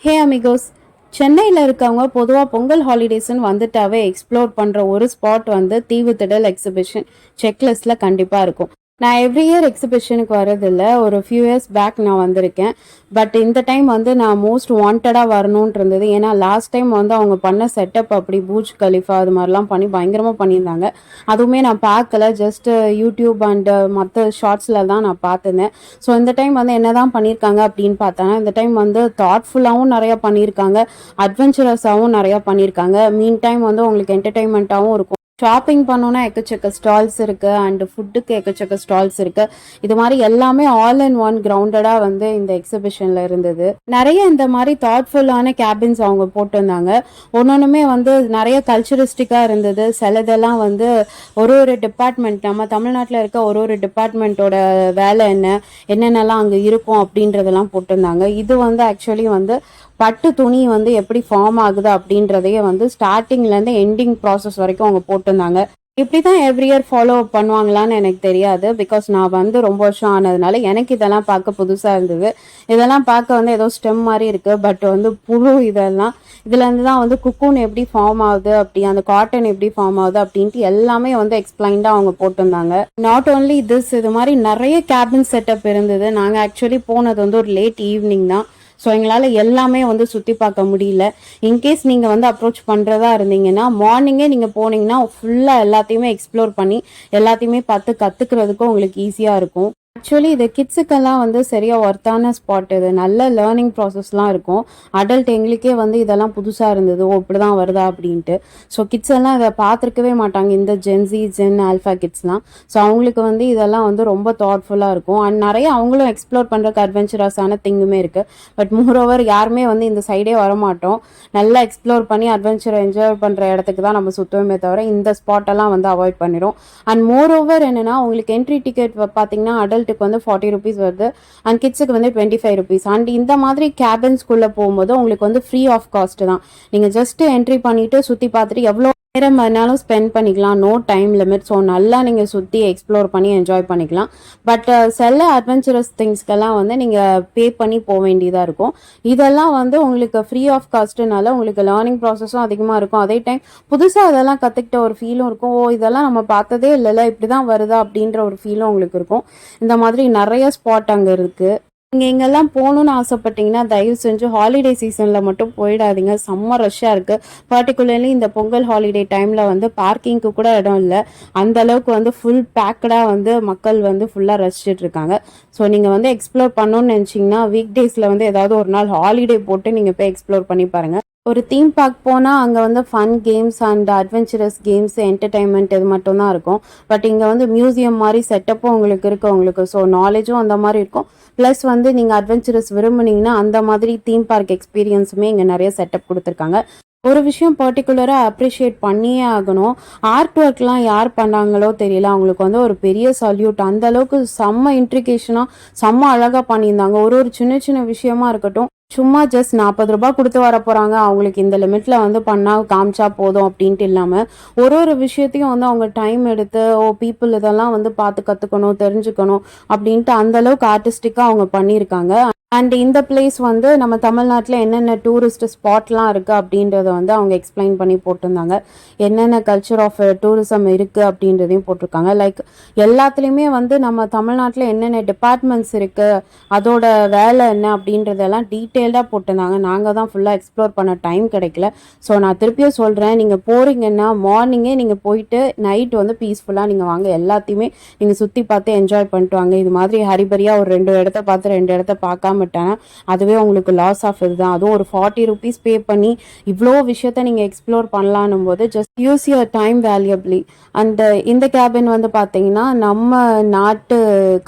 ஹே amigos, சென்னையில் இருக்கவங்க பொதுவாக பொங்கல் ஹாலிடேஸ்ன்னு வந்துட்டாவே எக்ஸ்ப்ளோர் பண்ணுற ஒரு ஸ்பாட் வந்து தீவுத்திடல் எக்ஸிபிஷன் செக்லிஸ்ட்டில் கண்டிப்பாக இருக்கும். நான் எவ்ரி இயர் எக்ஸிபிஷனுக்கு வரதில்லை. ஒரு ஃபியூ இயர்ஸ் பேக் நான் வந்திருக்கேன். பட் இந்த டைம் வந்து நான் மோஸ்ட் வாண்டடாக வரணுன்ட்டு இருந்தது. ஏன்னா லாஸ்ட் டைம் வந்து அவங்க பண்ண செட்டப் அப்படி பூஜ் கலிஃபா அது மாதிரிலாம் பண்ணி பயங்கரமாக பண்ணியிருந்தாங்க. அதுவுமே நான் பார்க்கல, ஜஸ்ட் யூடியூப் அண்டு மற்ற ஷார்ட்ஸில் தான் நான் பார்த்துருந்தேன். ஸோ இந்த டைம் வந்து என்ன தான் பண்ணியிருக்காங்க அப்படின்னு பார்த்தோன்னா, இந்த டைம் வந்து தாட்ஃபுல்லாகவும் நிறையா பண்ணியிருக்காங்க, அட்வென்ச்சரஸாகவும் நிறையா பண்ணியிருக்காங்க. மீன் டைம் வந்து உங்களுக்கு என்டர்டெயின்மெண்ட்டாகவும் இருக்கும். ஷாப்பிங் பண்ணோன்னா எக்கச்சக்க ஸ்டால்ஸ் இருக்குது அண்டு ஃபுட்டுக்கு எக்கச்சக்க ஸ்டால்ஸ் இருக்குது. இது மாதிரி எல்லாமே ஆல் இன் ஒன் கிரவுண்டடாக வந்து இந்த எக்ஸிபிஷனில் இருந்தது. நிறைய இந்த மாதிரி தாட்ஃபுல்லான கேபின்ஸ் அவங்க போட்டிருந்தாங்க. ஒன்னொன்றுமே வந்து நிறைய கல்ச்சரிஸ்டிக்காக இருந்தது. சிலதெல்லாம் வந்து ஒரு டிபார்ட்மெண்ட், நம்ம தமிழ்நாட்டில் இருக்க ஒரு டிபார்ட்மெண்ட்டோட வேலை என்னென்னலாம் அங்கே இருக்கும் அப்படின்றதெல்லாம் போட்டிருந்தாங்க. இது வந்து ஆக்சுவலி வந்து பட்டு துணி வந்து எப்படி ஃபார்ம் ஆகுது அப்படின்றதையே வந்து ஸ்டார்டிங்லேருந்து எண்டிங் ப்ராசஸ் வரைக்கும் அவங்க போட்டிருந்தாங்க. இப்படி தான் எவ்ரி இயர் ஃபாலோ அப் பண்ணுவாங்களான்னு எனக்கு தெரியாது. பிகாஸ் நான் வந்து ரொம்ப வருஷம் ஆனதுனால எனக்கு இதெல்லாம் பார்க்க புதுசாக இருந்தது. இதெல்லாம் பார்க்க வந்து ஏதோ ஸ்டெம் மாதிரி இருக்குது, பட் வந்து புழு இதெல்லாம். இதுலேருந்து தான் வந்து குக்கூன் எப்படி ஃபார்ம் ஆகுது, அப்படி அந்த காட்டன் எப்படி ஃபார்ம் ஆகுது அப்படின்ட்டு எல்லாமே வந்து எக்ஸ்பிளைன்டாக அவங்க போட்டிருந்தாங்க. நாட் ஓன்லி திஸ், இது மாதிரி நிறைய கேபின் செட்டப் இருந்தது. நாங்கள் ஆக்சுவலி போனது வந்து ஒரு லேட் ஈவினிங் தான். ஸோ எங்களால் எல்லாமே வந்து சுற்றி பார்க்க முடியல. இன்கேஸ் நீங்கள் வந்து அப்ரோச் பண்ணுறதா இருந்தீங்கன்னா மார்னிங்கே நீங்கள் போனீங்கன்னா ஃபுல்லாக எல்லாத்தையுமே எக்ஸ்ப்ளோர் பண்ணி எல்லாத்தையுமே பார்த்து கற்றுக்கிறதுக்கும் உங்களுக்கு ஈஸியாக இருக்கும். ஆக்சுவலி இது கிட்ஸுக்கெல்லாம் வந்து சரியாக ஒர்த்தான ஸ்பாட். இது நல்ல லேர்னிங் ப்ராசஸ்லாம் இருக்கும். அடல்ட் எங்களுக்கே வந்து இதெல்லாம் புதுசாக இருந்தது, ஓ இப்படி தான் வருதா அப்படின்ட்டு. ஸோ கிட்ஸ் எல்லாம் இதை பார்த்துருக்கவே மாட்டாங்க, இந்த ஜென் ஆல்ஃபா கிட்ஸ்லாம். ஸோ அவங்களுக்கு வந்து இதெல்லாம் வந்து ரொம்ப தாட்ஃபுல்லாக இருக்கும். அண்ட் நிறைய அவங்களும் எக்ஸ்ப்ளோர் பண்ணுறதுக்கு அட்வென்ச்சரஸான திங்குமே இருக்குது. பட் மோரோவர் யாருமே வந்து இந்த சைடே வரமாட்டோம். நல்லா எக்ஸ்ப்ளோர் பண்ணி அட்வென்ச்சரை என்ஜாய் பண்ணுற இடத்துக்கு தான் நம்ம சுற்றுவோமே தவிர இந்த ஸ்பாட்டெல்லாம் வந்து அவாய்ட் பண்ணிடும். அண்ட் மோரோவர் என்னென்னா, உங்களுக்கு என்ட்ரி டிக்கெட் பார்த்தீங்கன்னா அடல்ட்டுக்கு வந்து 40 rupees வருது அண்ட் கிட்ஸுக்கு வந்து 25 rupees. அண்ட் இந்த மாதிரி கேபின்ஸ்குள்ளே போகும்போது உங்களுக்கு வந்து ஃப்ரீ ஆஃப் காஸ்ட் தான். நீங்கள் ஜஸ்ட் என்ட்ரி பண்ணிவிட்டு சுற்றி பார்த்துட்டு எவ்வளோ நேரம் வேணாலும் ஸ்பெண்ட் பண்ணிக்கலாம், நோ டைம் லிமிட். ஸோ நல்லா நீங்கள் சுற்றி எக்ஸ்ப்ளோர் பண்ணி என்ஜாய் பண்ணிக்கலாம். பட் சில அட்வென்ச்சரஸ் திங்ஸ்க்கெல்லாம் வந்து நீங்கள் பே பண்ணி போக வேண்டியதாக இருக்கும். இதெல்லாம் வந்து உங்களுக்கு ஃப்ரீ ஆஃப் காஸ்ட்டுனால உங்களுக்கு லேர்னிங் ப்ராசஸும் அதிகமாக இருக்கும். அதே டைம் புதுசாக அதெல்லாம் கற்றுக்கிட்ட ஒரு ஃபீலும் இருக்கும். ஓ இதெல்லாம் நம்ம பார்த்ததே இல்லைல்ல, இப்படி தான் வருதா அப்படின்ற ஒரு ஃபீலும் உங்களுக்கு இருக்கும். இந்த மாதிரி நிறைய ஸ்பாட் அங்கே இருக்குது. நீங்கள் எங்கெல்லாம் போகணுன்னு ஆசைப்பட்டீங்கன்னா தயவு செஞ்சு ஹாலிடே சீசனில் மட்டும் போயிடாதீங்க. செம்ம ரஷ்ஷாக இருக்குது. பர்டிகுலர்லி இந்த பொங்கல் ஹாலிடே டைமில் வந்து பார்க்கிங்க்கு கூட இடம் இல்லை. அந்த அளவுக்கு வந்து ஃபுல் பேக்கடாக வந்து மக்கள் வந்து ஃபுல்லாக ரசிச்சுட்டு இருக்காங்க. ஸோ நீங்கள் வந்து எக்ஸ்ப்ளோர் பண்ணணும்னு நினச்சிங்கன்னா வீக் டேஸில் வந்து ஏதாவது ஒரு நாள் ஹாலிடே போட்டு நீங்கள் போய் எக்ஸ்ப்ளோர் பண்ணி பாருங்கள். ஒரு தீம் பார்க் போனால் அங்கே வந்து fun games and adventurous games entertainment இது மட்டும்தான் இருக்கும். பட் இங்கே வந்து மியூசியம் மாதிரி செட்டப்பும் உங்களுக்கு இருக்குது உங்களுக்கு. ஸோ நாலேஜும் அந்த மாதிரி இருக்கும். ப்ளஸ் வந்து நீங்கள் அட்வென்ச்சரஸ் விரும்புனீங்கன்னா அந்த மாதிரி தீம் பார்க் எக்ஸ்பீரியன்ஸுமே இங்கே நிறைய செட்டப் கொடுத்துருக்காங்க. ஒரு விஷயம் பர்டிகுலராக அப்ரிஷியேட் பண்ணியே ஆகணும். ஆர்ட் ஒர்க்லாம் யார் பண்ணாங்களோ தெரியல, அவங்களுக்கு வந்து ஒரு பெரிய சல்யூட். அந்த அளவுக்கு செம்ம இன்ட்ரிகேஷனாக செம்ம அழகாக பண்ணியிருந்தாங்க. ஒரு சின்ன சின்ன விஷயமா இருக்கட்டும், சும்மா ஜஸ்ட் 40 ரூபாய் கொடுத்து வர போகிறாங்க, அவங்களுக்கு இந்த லிமிட்டில் வந்து பண்ணால் காமிச்சா போதும் அப்படின்ட்டு இல்லாமல் ஒரு விஷயத்தையும் வந்து அவங்க டைம் எடுத்து பீப்புள் இதெல்லாம் வந்து பார்த்து கற்றுக்கணும், தெரிஞ்சுக்கணும் அப்படின்ட்டு அந்தளவுக்கு ஆர்டிஸ்டிக்காக அவங்க பண்ணியிருக்காங்க. அண்ட் இந்த பிளேஸ் வந்து நம்ம தமிழ்நாட்டில் என்னென்ன டூரிஸ்ட் ஸ்பாட்லாம் இருக்குது அப்படின்றத வந்து அவங்க எக்ஸ்பிளைன் பண்ணி போட்டிருந்தாங்க. என்னென்ன கல்ச்சர் ஆஃப் டூரிசம் இருக்குது அப்படின்றதையும் போட்டிருக்காங்க. லைக் எல்லாத்துலேயுமே வந்து நம்ம தமிழ்நாட்டில் என்னென்ன டிபார்ட்மெண்ட்ஸ் இருக்குது, அதோட வேலை என்ன அப்படின்றதெல்லாம் டீட்டெயில்டாக போட்டிருந்தாங்க. நாங்கள் தான் ஃபுல்லாக எக்ஸ்ப்ளோர் பண்ண டைம் கிடைக்கல. ஸோ நான் திருப்பியும் சொல்கிறேன், நீங்கள் போகிறீங்கன்னா மார்னிங்கே நீங்கள் போயிட்டு நைட் வந்து பீஸ்ஃபுல்லாக நீங்கள் வாங்க, எல்லாத்தையுமே நீங்கள் சுற்றி பார்த்து என்ஜாய் பண்ணிட்டு வாங்க. இது மாதிரி ஹரிபரியாக ஒரு 2 இடத்த பார்த்து 2 இடத்த பார்க்காம அதுவே உங்களுக்கு லாஸ் ஆஃப் இதுதான். அதுவும் ஒரு 40 rupees பே பண்ணி இவ்வளோ விஷயத்த நீங்கள் எக்ஸ்ப்ளோர் பண்ணலான்னும் போது just use your time valuably. And இந்த கேபின் வந்து பார்த்தீங்கன்னா நம்ம நாட்டு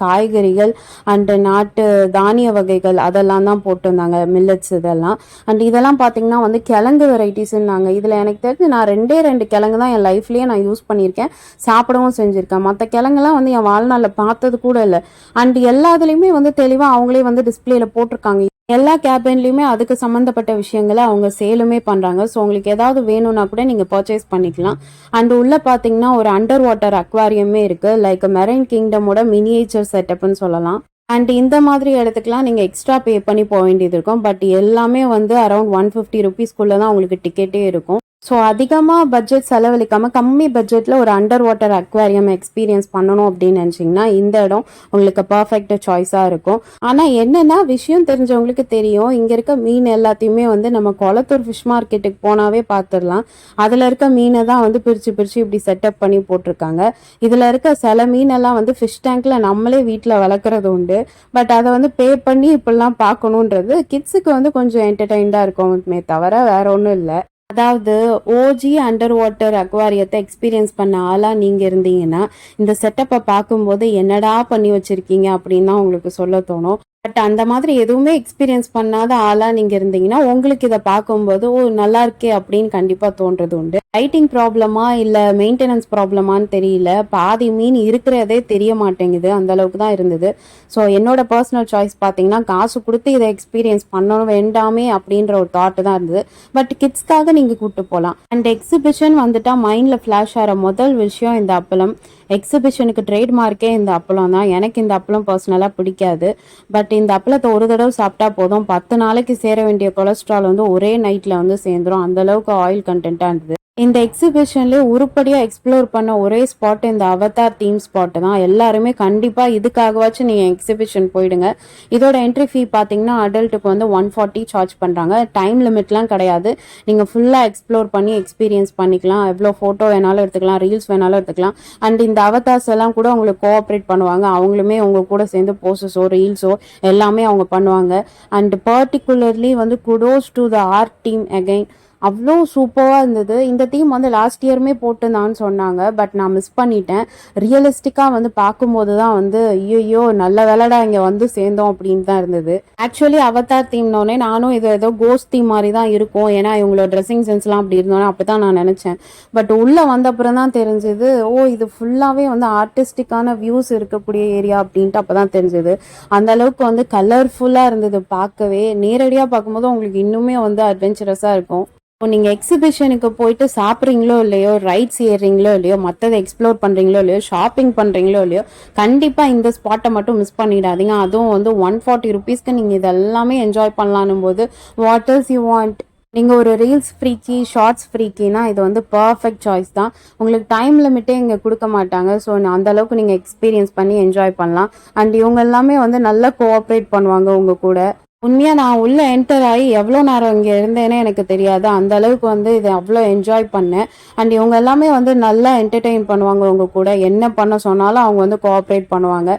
காய்கறிகள் அண்டு நாட்டு தானிய வகைகள் அதெல்லாம் தான் போட்டிருந்தாங்க, மில்லட்ஸ் இதெல்லாம். அண்ட் இதெல்லாம் பார்த்தீங்கன்னா வந்து கிழங்கு வெரைட்டிஸ்ன்னாங்க. இதில் எனக்கு தெரிஞ்சு நான் 2 கிழங்கு தான் என் லைஃப்லேயே நான் யூஸ் பண்ணியிருக்கேன், சாப்பிடவும் செஞ்சுருக்கேன். மற்ற கிழங்குலாம் வந்து என் வாழ்நாளில் பார்த்தது கூட இல்லை. அண்ட் எல்லாத்துலேயுமே வந்து தெளிவாக அவங்களே வந்து டிஸ்பிளேல போட்டிருக்காங்க. எல்லா கேபின்லையுமே அதுக்கு சம்மந்தப்பட்ட விஷயங்களை அவங்க சேலுமே பண்ணுறாங்க. ஸோ உங்களுக்கு ஏதாவது வேணும்னா கூட நீங்கள் பர்ச்சேஸ் பண்ணிக்கலாம். அண்ட் உள்ளே பார்த்தீங்கன்னா ஒரு அண்டர் வாட்டர் அக்வாரியமே இருக்குது. லைக் மெரைன் கிங்டமோட மினியேச்சர் செட்டப்னு சொல்லலாம். அண்ட் இந்த மாதிரி இடத்துக்குலாம் நீங்கள் எக்ஸ்ட்ரா பே பண்ணி போக வேண்டியது இருக்கும். பட் எல்லாமே வந்து அரௌண்ட் 150 ருபீஸ்க்குள்ளே தான் உங்களுக்கு டிக்கெட்டே இருக்கும். ஸோ அதிகமாக பட்ஜெட் செலவழிக்காமல் கம்மி பட்ஜெட்டில் ஒரு அண்டர் வாட்டர் அக்வாரியம் எக்ஸ்பீரியன்ஸ் பண்ணணும் அப்படின்னு நினச்சிங்கன்னா இந்த இடம் உங்களுக்கு பர்ஃபெக்ட் சாய்ஸாக இருக்கும். ஆனால் என்னென்னா விஷயம் தெரிஞ்சவங்களுக்கு தெரியும், இங்கே இருக்க மீன் எல்லாத்தையுமே வந்து நம்ம கொளத்தூர் ஃபிஷ் மார்க்கெட்டுக்கு போனாவே பார்த்துடலாம். அதில் இருக்க மீனை தான் வந்து பிரித்து இப்படி செட்டப் பண்ணி போட்டிருக்காங்க. இதில் இருக்க சில மீனெல்லாம் வந்து ஃபிஷ் டேங்க்கில் நம்மளே வீட்டில் வளர்க்குறது உண்டு. பட் அதை வந்து பே பண்ணி இப்படிலாம் பார்க்கணுன்றது கிட்ஸுக்கு வந்து கொஞ்சம் என்டர்டெயின்டாக இருக்குமே தவிர வேற ஒன்றும் இல்லை. அதாவது ஓஜி அண்டர் வாட்டர் அக்வாரியத்தை எக்ஸ்பீரியன்ஸ் பண்ண ஆளாக நீங்கள் இருந்தீங்கன்னா இந்த செட்டப்பை பார்க்கும்போது என்னடா பண்ணி வச்சுருக்கீங்க அப்படின்னு தான் உங்களுக்கு சொல்ல தோணும். பட் அந்த மாதிரி எதுவுமே எக்ஸ்பீரியன்ஸ் பண்ணாத ஆளாக நீங்கள் இருந்தீங்கன்னா உங்களுக்கு இதை பார்க்கும்போது ஓ நல்லா இருக்கே அப்படின்னு கண்டிப்பாக தோன்றது உண்டு. லைட்டிங் ப்ராப்ளமா இல்லை மெயின்டெனன்ஸ் ப்ராப்ளமான்னு தெரியல, பாதி மீன் இருக்கிறதே தெரிய மாட்டேங்குது, அந்த அளவுக்கு தான் இருந்தது. ஸோ என்னோட பர்சனல் சாய்ஸ் பார்த்தீங்கன்னா காசு கொடுத்து இதை எக்ஸ்பீரியன்ஸ் பண்ணணும் வேண்டாமே அப்படின்ற ஒரு தாட்டு தான் இருந்தது. பட் கிட்ஸ்க்காக நீங்கள் கூப்பிட்டு போகலாம். அண்ட் எக்ஸிபிஷன் வந்துட்டா மைண்டில் ஃப்ளாஷ் ஆகிற முதல் விஷயம் இந்த அப்பளம். எக்ஸிபிஷனுக்கு ட்ரேட்மார்க்கே இந்த அப்பளம் தான். எனக்கு இந்த அப்பளம் பர்சனலாக பிடிக்காது. பட் இந்த அப்பளத்தை ஒரு தடவை சாப்பிட்டா போதும், 10 நாளைக்கு சேர வேண்டிய கொலஸ்ட்ரால் வந்து ஒரே நைட்டில் வந்து சேர்ந்துடும், அந்தளவுக்கு ஆயில் கண்டென்ட்டாக இருந்தது. இந்த எக்ஸிபிஷன்லேயே உருப்படியாக எக்ஸ்ப்ளோர் பண்ண ஒரே ஸ்பாட் இந்த அவதார் தீம் ஸ்பாட்டு தான். எல்லாருமே கண்டிப்பாக இதுக்காகவாச்சும் நீங்கள் எக்ஸிபிஷன் போயிடுங்க. இதோட என்ட்ரி ஃபீ பார்த்தீங்கன்னா அடல்ட்டுக்கு வந்து 140 சார்ஜ் பண்ணுறாங்க. டைம் லிமிட்லாம் கிடையாது. நீங்கள் ஃபுல்லாக எக்ஸ்ப்ளோர் பண்ணி எக்ஸ்பீரியன்ஸ் பண்ணிக்கலாம். எவ்வளோ ஃபோட்டோ வேணாலும் எடுத்துக்கலாம், ரீல்ஸ் வேணாலும் எடுத்துக்கலாம். அண்ட் இந்த அவதார்ஸ் எல்லாம் கூட உங்களுக்கு கோஆப்ரேட் பண்ணுவாங்க. அவங்களுமே உங்கள் கூட சேர்ந்து போஸ்டர்ஸோ ரீல்ஸோ எல்லாமே அவங்க பண்ணுவாங்க. அண்ட் பர்டிகுலர்லி வந்து kudos to the art team again. அவ்வளோ சூப்பராக இருந்தது. இந்த தீம் வந்து லாஸ்ட் இயருமே போட்டுருந்தான்னு சொன்னாங்க. பட் நான் மிஸ் பண்ணிட்டேன். ரியலிஸ்டிக்காக வந்து பார்க்கும்போது தான் வந்து ஐயோ நல்ல வேலைடா இங்கே வந்து சேர்ந்தோம் அப்படின்னு தான் இருந்தது. ஆக்சுவலி அவதார் தீம்னோடனே நானும் இது ஏதோ கோஸ்ட் தீம் மாதிரி தான் இருக்கும், ஏன்னா இவங்களோட ட்ரெஸ்ஸிங் சென்ஸ்லாம் அப்படி இருந்தோன்னே அப்படி தான் நான் நினச்சேன். பட் உள்ளே வந்த அப்புறம் தான் தெரிஞ்சது, ஓ இது ஃபுல்லாகவே வந்து ஆர்டிஸ்டிக்கான வியூஸ் இருக்கக்கூடிய ஏரியா அப்படின்ட்டு அப்போ தான் தெரிஞ்சது. அந்த அளவுக்கு வந்து கலர்ஃபுல்லாக இருந்தது பார்க்கவே. நேரடியாக பார்க்கும்போது உங்களுக்கு இன்னுமே வந்து அட்வென்ச்சரஸாக இருக்கும். இப்போ நீங்கள் எக்ஸிபிஷனுக்கு போயிட்டு சாப்பிட்றீங்களோ இல்லையோ, ரைட்ஸ் ஏறுறீங்களோ இல்லையோ, மற்றதை எக்ஸ்ப்ளோர் பண்ணுறீங்களோ இல்லையோ, ஷாப்பிங் பண்ணுறீங்களோ இல்லையோ, கண்டிப்பாக இந்த ஸ்பாட்டை மட்டும் மிஸ் பண்ணிடாதீங்க. அதுவும் வந்து 140 ருபீஸ்க்கு நீங்கள் இதெல்லாமே என்ஜாய் பண்ணலான்னும் போது வாட் எல்ஸ் யூ வாண்ட். நீங்கள் ஒரு ரீல்ஸ் ஃப்ரீக்கி, ஷார்ட்ஸ் ஃப்ரீக்கினா இது வந்து பர்ஃபெக்ட் சாய்ஸ் தான். உங்களுக்கு டைம் லிமிட்டே இங்கே கொடுக்க மாட்டாங்க. ஸோ அந்தளவுக்கு நீங்கள் எக்ஸ்பீரியன்ஸ் பண்ணி என்ஜாய் பண்ணலாம். அண்ட் இவங்க எல்லாமே வந்து நல்லா கோஆப்ரேட் பண்ணுவாங்க உங்கள் கூட. உண்மையாக நான் உள்ளே என்டர் ஆகி எவ்வளோ நேரம் இங்கே இருந்தேனே எனக்கு தெரியாது, அந்த அளவுக்கு வந்து இதை அவ்வளோ என்ஜாய் பண்ணேன். அண்ட் இவங்க எல்லாமே வந்து நல்லா என்டர்டெயின் பண்ணுவாங்க உங்க கூட. என்ன பண்ண சொன்னாலும் அவங்க வந்து கோஆப்ரேட் பண்ணுவாங்க.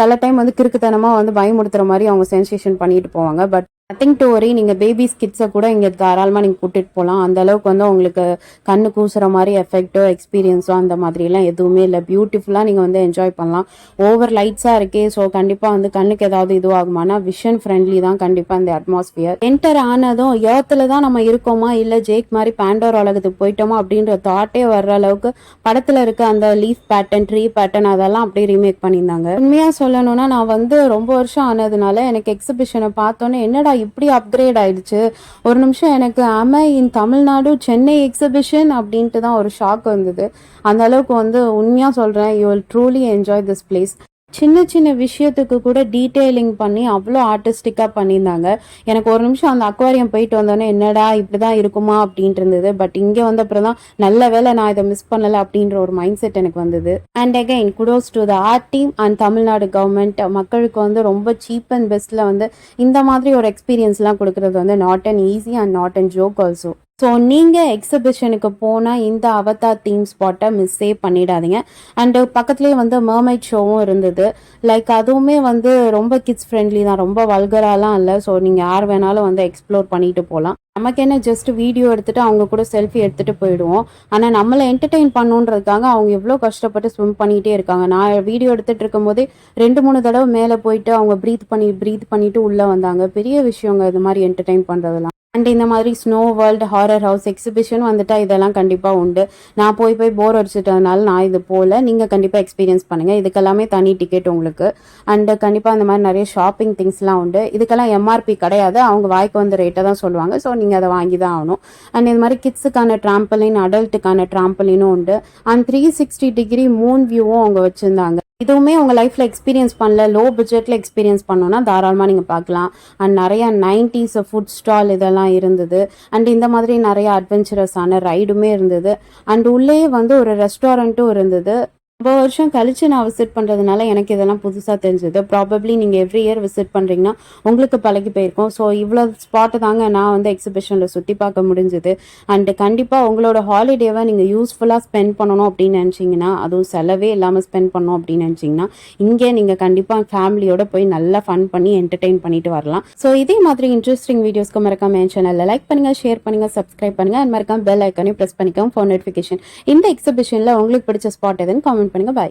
சில டைம் வந்து கிறுக்குத்தனமாக வந்து பயமுறுத்துற மாதிரி அவங்க சென்சேஷன் பண்ணிட்டு போவாங்க. பட் நத்திங் டு வரி, நீங்கள் பேபிஸ் கிட்ஸை கூட இங்கே தாராளமாக நீங்கள் கூட்டிகிட்டு போகலாம். அந்த அளவுக்கு வந்து உங்களுக்கு கண்ணு கூசுகிற மாதிரி எஃபெக்டோ எக்ஸ்பீரியன்ஸோ அந்த மாதிரிலாம் எதுவுமே இல்லை. பியூட்டிஃபுல்லாக நீங்கள் வந்து என்ஜாய் பண்ணலாம். ஓவர் லைட்ஸாக இருக்கே, ஸோ கண்டிப்பாக வந்து கண்ணுக்கு ஏதாவது இதுவாகுமானா விஷன் ஃப்ரெண்ட்லி தான் கண்டிப்பாக இந்த அட்மாஸ்பியர். என்டர் ஆனதும் ஏர்த்தில் தான் நம்ம இருக்கோமா இல்லை ஜேக் மாதிரி பேண்டோர் உலகத்துக்கு போயிட்டோமா அப்படின்ற தாட்டே வர்ற அளவுக்கு படத்தில் இருக்க அந்த லீஃப் பேட்டர்ன், ட்ரீ பேட்டர்ன் அதெல்லாம் அப்படியே ரீமேக் பண்ணியிருந்தாங்க. உண்மையாக சொல்லணும்னா நான் வந்து ரொம்ப வருஷம் ஆனதுனால எனக்கு எக்ஸிபிஷனை பார்த்தோன்னே என்னடா இப்படி அப்கிரேட் ஆயிடுச்சு, ஒரு நிமிஷம் எனக்கு அமை இன் தமிழ்நாடு சென்னை எக்ஸிபிஷன் அப்படின்ட்டு தான் ஒரு ஷாக் வந்தது. அந்த அளவுக்கு வந்து உண்மையாக சொல்கிறேன், you will truly enjoy this place. சின்ன சின்ன விஷயத்துக்கு கூட டீட்டெயிலிங் பண்ணி அவ்வளோ ஆர்டிஸ்டிக்காக பண்ணியிருந்தாங்க. எனக்கு ஒரு நிமிஷம் அந்த அக்வாரியம் போயிட்டு வந்தோடனே என்னடா இப்படி தான் இருக்குமா அப்படின்ட்டு இருந்தது. பட் இங்கே வந்த அப்புறம் தான் நல்ல வேலை நான் இதை மிஸ் பண்ணலை அப்படின்ற ஒரு மைண்ட் செட் எனக்கு வந்தது. And again kudos to the art team and Tamil Nadu government. மக்களுக்கு வந்து ரொம்ப சீப் அண்ட் பெஸ்ட்டில் வந்து இந்த மாதிரி ஒரு எக்ஸ்பீரியன்ஸ்லாம் கொடுக்குறது வந்து not and easy and not and joke also. So நீங்கள் எக்ஸிபிஷனுக்கு போனால் இந்த அவதார் தீம் ஸ்பாட்டை மிஸ்ஸே பண்ணிடாதீங்க. அண்டு பக்கத்துலேயே வந்து மர்மைட் ஷோவும் இருந்தது. லைக் அதுவுமே வந்து ரொம்ப கிட்ஸ் ஃப்ரெண்ட்லி தான், ரொம்ப வல்கராலாம் இல்லை. ஸோ நீங்கள் யார் வேணாலும் வந்து எக்ஸ்ப்ளோர் பண்ணிட்டு போகலாம். நமக்கு என்ன ஜஸ்ட் வீடியோ எடுத்துகிட்டு அவங்க கூட செல்ஃபி எடுத்துகிட்டு போயிடுவோம். ஆனால் நம்மளை என்டர்டெயின் பண்ணுன்றதுக்காக அவங்க எவ்வளோ கஷ்டப்பட்டு ஸ்விம் பண்ணிகிட்டே இருக்காங்க. நான் வீடியோ எடுத்துகிட்டு இருக்கும்போதே 2-3 தடவை மேலே போயிட்டு அவங்க ப்ரீத் பண்ணிட்டு உள்ளே வந்தாங்க. பெரிய விஷயங்க இது மாதிரி என்டர்டெயின் பண்ணுறதுலாம். அண்ட் இந்த மாதிரி snow world, horror house exhibition வந்துட்டால் இதெல்லாம் கண்டிப்பாக உண்டு. நான் போய் போர் அடிச்சிட்டதுனால நான் இது போல். நீங்கள் கண்டிப்பாக எக்ஸ்பீரியன்ஸ் பண்ணுங்கள். இதுக்கெல்லாமே தனி டிக்கெட் உங்களுக்கு. அண்டு கண்டிப்பாக இந்த மாதிரி நிறைய ஷாப்பிங் திங்ஸ்லாம் உண்டு. இதுக்கெல்லாம் எம்ஆர்பி கிடையாது, அவங்க வாய்க்கு வந்து ரேட்டை தான் சொல்லுவாங்க. ஸோ நீங்கள் அதை வாங்கி தான் ஆகணும். அண்ட் இந்த மாதிரி கிட்ஸுக்கான ட்ராம்பலின், அடல்ட்டுக்கான ட்ராம்பலினும் உண்டு. அண்ட் 360 டிகிரி மூன் வியூவும் அவங்க வச்சுருந்தாங்க. இதுவுமே உங்கள் லைஃப்பில் எக்ஸ்பீரியன்ஸ் பண்ணல, லோ பட்ஜெட்டில் எக்ஸ்பீரியன்ஸ் பண்ணோன்னா தாராளமாக நீங்கள் பார்க்கலாம். அண்ட் நிறையா 90s ஃபுட் ஸ்டால் இதெல்லாம் இருந்தது. அண்ட் இந்த மாதிரி நிறைய அட்வென்ச்சரஸான ரைடுமே இருந்தது. அண்ட் உள்ளேயே வந்து ஒரு ரெஸ்டாரண்ட்டும் இருந்தது. ரொம்ப வருஷம் கழிச்சு நான் விசிட் பண்ணுறதுனால எனக்கு இதெல்லாம் புதுசாக தெரிஞ்சது. ப்ராபப்ளி நீங்கள் எவ்ரி இயர் விசிட் பண்ணுறீங்கன்னா உங்களுக்கு பழகி போயிருக்கும். ஸோ இவ்வளோ ஸ்பாட்டு தாங்க நான் வந்து எக்ஸிபிஷனில் சுற்றி பார்க்க முடிஞ்சுது. அண்டு கண்டிப்பாக உங்களோட ஹாலிடேவை நீங்கள் யூஸ்ஃபுல்லாக ஸ்பெண்ட் பண்ணணும் அப்படின்னு நினச்சிங்கன்னா, அதுவும் செலவே இல்லாமல் ஸ்பெண்ட் பண்ணணும் அப்படின்னு நினச்சிங்கன்னா, இங்கே நீங்கள் கண்டிப்பாக ஃபேமிலியோட போய் நல்லா ஃபன் பண்ணி என்டர்டெயின் பண்ணிட்டு வரலாம். ஸோ இதே மாதிரி இன்ட்ரெஸ்டிங் வீடியோஸ்க்கு மறக்காம என் சேனலில் லைக் பண்ணுங்கள், ஷேர் பண்ணுங்கள், சப்ஸ்கிரைப் பண்ணுங்கள். அண்ட் மறக்காம பெல் ஐக்கானே ப்ரெஸ் பண்ணிக்கோங்க ஃபார் நோட்டிஃபிகேஷன். இந்த எக்ஸிபிஷனில் உங்களுக்கு பிடிச்ச ஸ்பாட் எதுன்னு காமெண்ட் பண்ணுங்க. பாய்.